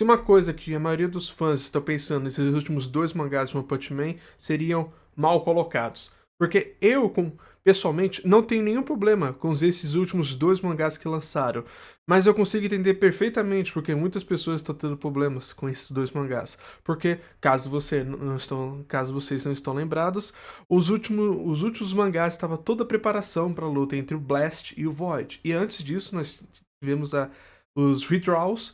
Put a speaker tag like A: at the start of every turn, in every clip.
A: Se uma coisa que a maioria dos fãs estão pensando nesses últimos dois mangás de One Punch Man seriam mal colocados. Porque pessoalmente, não tenho nenhum problema com esses últimos dois mangás que lançaram. Mas eu consigo entender perfeitamente porque muitas pessoas estão tendo problemas com esses dois mangás. Porque, caso vocês não estão lembrados, os últimos mangás estavam toda a preparação para a luta entre o Blast e o Void. E antes disso, nós tivemos os redraws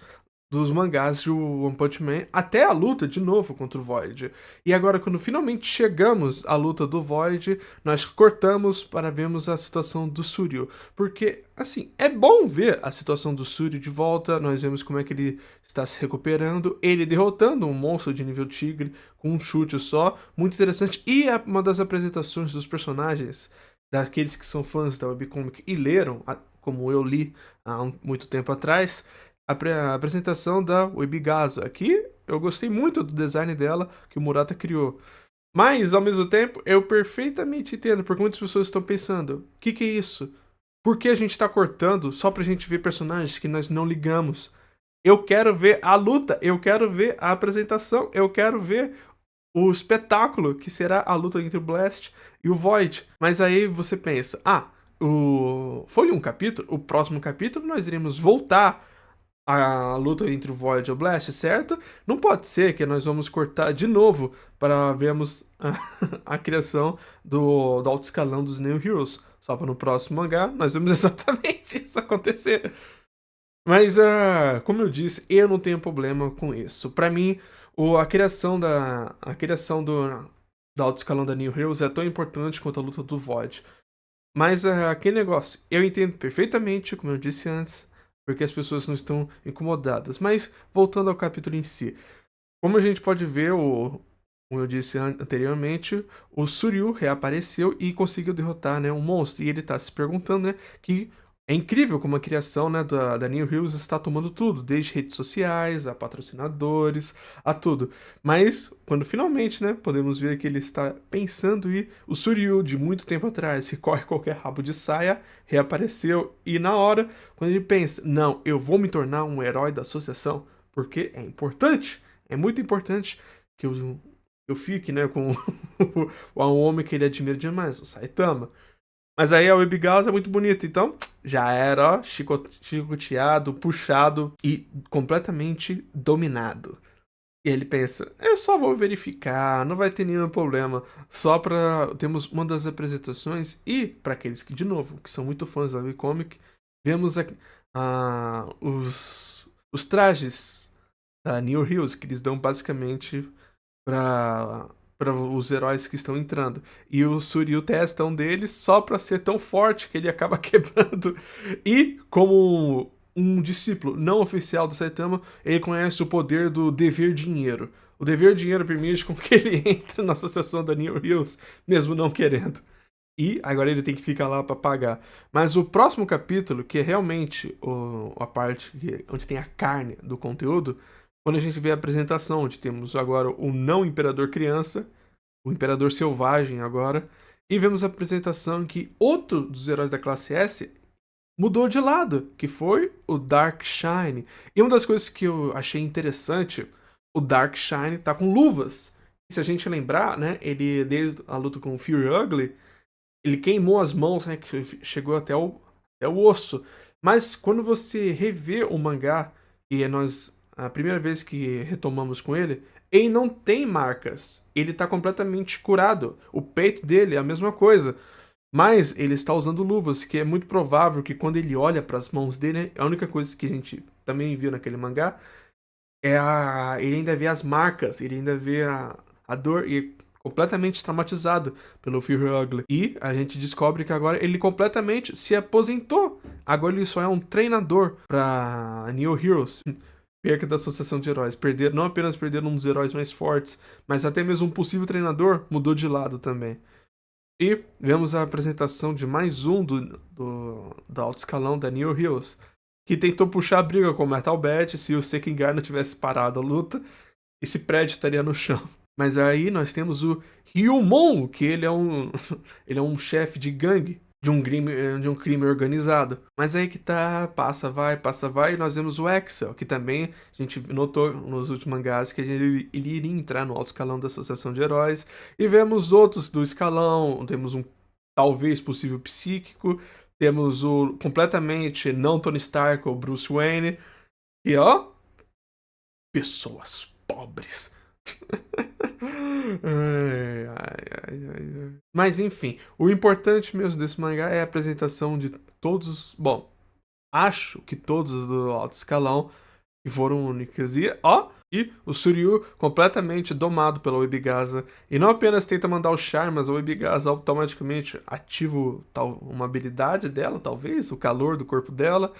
A: dos mangás de One Punch Man até a luta de novo contra o Void. E agora, quando finalmente chegamos à luta do Void, nós cortamos para vermos a situação do Suryo. Porque, assim, é bom ver a situação do Suryo de volta, nós vemos como é que ele está se recuperando, ele derrotando um monstro de nível tigre com um chute só, muito interessante. E uma das apresentações dos personagens, daqueles que são fãs da webcomic e leram, como eu li há muito tempo atrás, a apresentação da Webigazo. Aqui eu gostei muito do design dela que o Murata criou. Mas, ao mesmo tempo, eu perfeitamente entendo, porque muitas pessoas estão pensando: o que é isso? Por que a gente tá cortando só pra gente ver personagens que nós não ligamos? Eu quero ver a luta, eu quero ver a apresentação, eu quero ver o espetáculo que será a luta entre o Blast e o Void. Mas aí você pensa: foi um capítulo, o próximo capítulo nós iremos voltar a luta entre o Void e o Blast, certo? Não pode ser que nós vamos cortar de novo para vermos a criação do alto escalão dos New Heroes. Só para no próximo mangá nós vemos exatamente isso acontecer. Mas, como eu disse, eu não tenho problema com isso. Para mim, a criação do alto escalão da New Heroes é tão importante quanto a luta do Void. Mas aquele negócio, eu entendo perfeitamente, como eu disse antes, porque as pessoas não estão incomodadas. Mas, voltando ao capítulo em si, como a gente pode ver, como eu disse anteriormente, o Suryu reapareceu e conseguiu derrotar, né, um monstro. E ele tá se perguntando, né, que é incrível como a criação, né, da New Heroes está tomando tudo, desde redes sociais, a patrocinadores, a tudo. Mas, quando finalmente, né, podemos ver que ele está pensando e o Suryu, de muito tempo atrás, que corre qualquer rabo de saia, reapareceu. E na hora, quando ele pensa: não, eu vou me tornar um herói da associação, porque é importante, é muito importante que eu fique, né, com um homem que ele admira demais, o Saitama. Mas aí a Webgals é muito bonita, então já era, ó, chicoteado, puxado e completamente dominado. E ele pensa: eu só vou verificar, não vai ter nenhum problema. Só pra. Temos uma das apresentações, e para aqueles que, de novo, que são muito fãs da webcomic, vemos os trajes da New Heroes, que eles dão basicamente para os heróis que estão entrando. E o Suryu testa um deles só pra ser tão forte que ele acaba quebrando. E como um discípulo não oficial do Saitama, ele conhece o poder do dever dinheiro. O dever dinheiro permite com que ele entre na associação da New Heroes, mesmo não querendo. E agora ele tem que ficar lá pra pagar. Mas o próximo capítulo, que é realmente a parte onde tem a carne do conteúdo, quando a gente vê a apresentação, onde temos agora o não Imperador Criança, o Imperador Selvagem agora, e vemos a apresentação que outro dos heróis da classe S mudou de lado, que foi o Dark Shine. E uma das coisas que eu achei interessante, o Dark Shine tá com luvas. E se a gente lembrar, né, ele desde a luta com o Fury Ugly, ele queimou as mãos, né, que chegou até o osso. Mas quando você revê o mangá, e a primeira vez que retomamos com ele não tem marcas. Ele tá completamente curado. O peito dele é a mesma coisa. Mas ele está usando luvas, que é muito provável que quando ele olha para as mãos dele, a única coisa que a gente também viu naquele mangá ele ainda vê as marcas, ele ainda vê a dor e completamente traumatizado pelo Fury Ugly. E a gente descobre que agora ele completamente se aposentou. Agora ele só é um treinador para New Heroes. Perca da associação de heróis. Não apenas perder um dos heróis mais fortes, mas até mesmo um possível treinador mudou de lado também. E vemos a apresentação de mais um do alto escalão da New Heroes, que tentou puxar a briga com o Metal Bat. Se o Sekingar não tivesse parado a luta, esse prédio estaria no chão. Mas aí nós temos o Ryumon, que ele é um ele é um chefe de gangue de um crime organizado. Mas aí que tá, passa, vai, e nós vemos o Axel, que também a gente notou nos últimos mangás que ele iria entrar no alto escalão da Associação de Heróis. E vemos outros do escalão, temos um talvez possível psíquico, temos o completamente não Tony Stark ou Bruce Wayne, e ó, pessoas pobres. Mas enfim, o importante mesmo desse mangá é a apresentação de todos. Bom, acho que todos do alto escalão que foram únicas. E o Suryu completamente domado pela Uebigaza. E não apenas tenta mandar o char, mas a Uebigaza automaticamente ativa uma habilidade dela, talvez, o calor do corpo dela.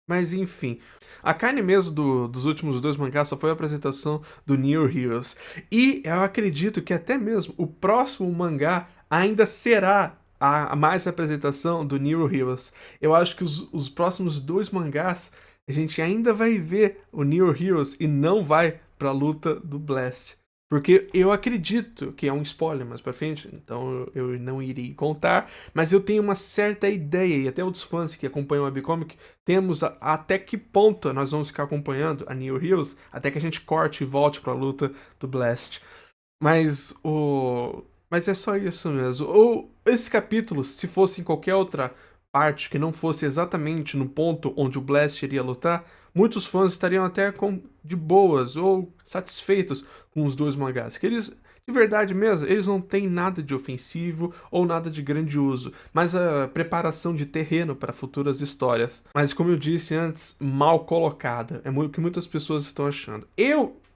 A: Mas enfim, a carne mesmo dos últimos dois mangás só foi a apresentação do New Heroes. E eu acredito que até mesmo o próximo mangá ainda será a mais apresentação do New Heroes. Eu acho que os próximos dois mangás a gente ainda vai ver o New Heroes e não vai pra luta do Blast. Porque eu acredito que é um spoiler mais pra frente, então eu não irei contar, mas eu tenho uma certa ideia, e até outros fãs que acompanham a webcomic, temos até que ponto nós vamos ficar acompanhando a New Heroes, até que a gente corte e volte pra luta do Blast. Mas Mas é só isso mesmo. Ou esses capítulos, se fosse em qualquer outra parte que não fosse exatamente no ponto onde o Blast iria lutar, muitos fãs estariam até de boas ou satisfeitos com os dois mangás. Que eles, de verdade mesmo, eles não têm nada de ofensivo ou nada de grandioso, mas a preparação de terreno para futuras histórias. Mas como eu disse antes, mal colocada. É o que muitas pessoas estão achando.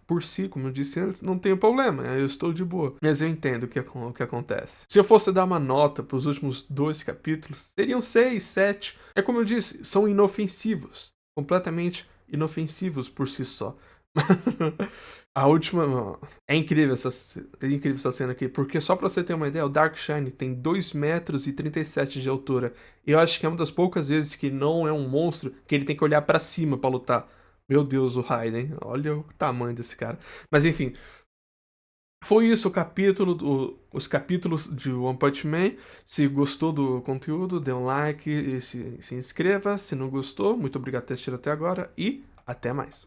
A: Por si, como eu disse antes, não tenho problema, eu estou de boa. Mas eu entendo o que acontece. Se eu fosse dar uma nota para os últimos dois capítulos, seriam 6, 7. É como eu disse, são inofensivos. Completamente inofensivos por si só. A última. É incrível essa cena aqui, porque só pra você ter uma ideia, o Darkshine tem 2 metros e 37 de altura. E eu acho que é uma das poucas vezes que não é um monstro que ele tem que olhar pra cima pra lutar. Meu Deus, o Raiden. Olha o tamanho desse cara. Mas enfim. Foi isso os capítulos de One Punch Man. Se gostou do conteúdo, dê um like e se inscreva. Se não gostou, muito obrigado por ter assistido até agora e até mais.